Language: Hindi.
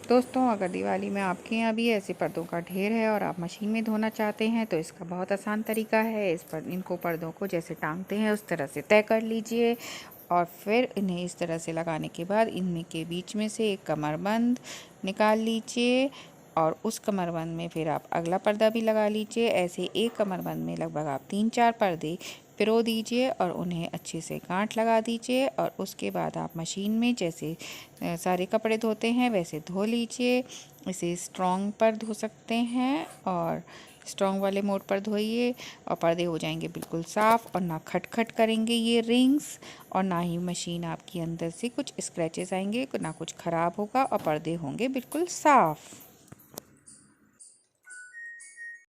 दोस्तों, अगर दिवाली में आपके यहाँ भी ऐसे पर्दों का ढेर है और आप मशीन में धोना चाहते हैं तो इसका बहुत आसान तरीका है। इनको पर्दों को जैसे टांगते हैं उस तरह से तय कर लीजिए और फिर इन्हें इस तरह से लगाने के बाद इनमें के बीच में से एक कमरबंद निकाल लीजिए और उस कमरबंद में फिर आप अगला पर्दा भी लगा लीजिए। ऐसे एक कमरबंद में लगभग आप 3-4 पर्दे पिरो दीजिए और उन्हें अच्छे से गांठ लगा दीजिए और उसके बाद आप मशीन में जैसे सारे कपड़े धोते हैं वैसे धो लीजिए। इसे स्ट्रॉन्ग पर धो सकते हैं और स्ट्रॉन्ग वाले मोड पर धोइए और पर्दे हो जाएंगे बिल्कुल साफ़ और ना खटखट करेंगे ये रिंग्स और ना ही मशीन आपकी अंदर से कुछ स्क्रैचेस आएंगे, ना कुछ ख़राब होगा और पर्दे होंगे बिल्कुल साफ़।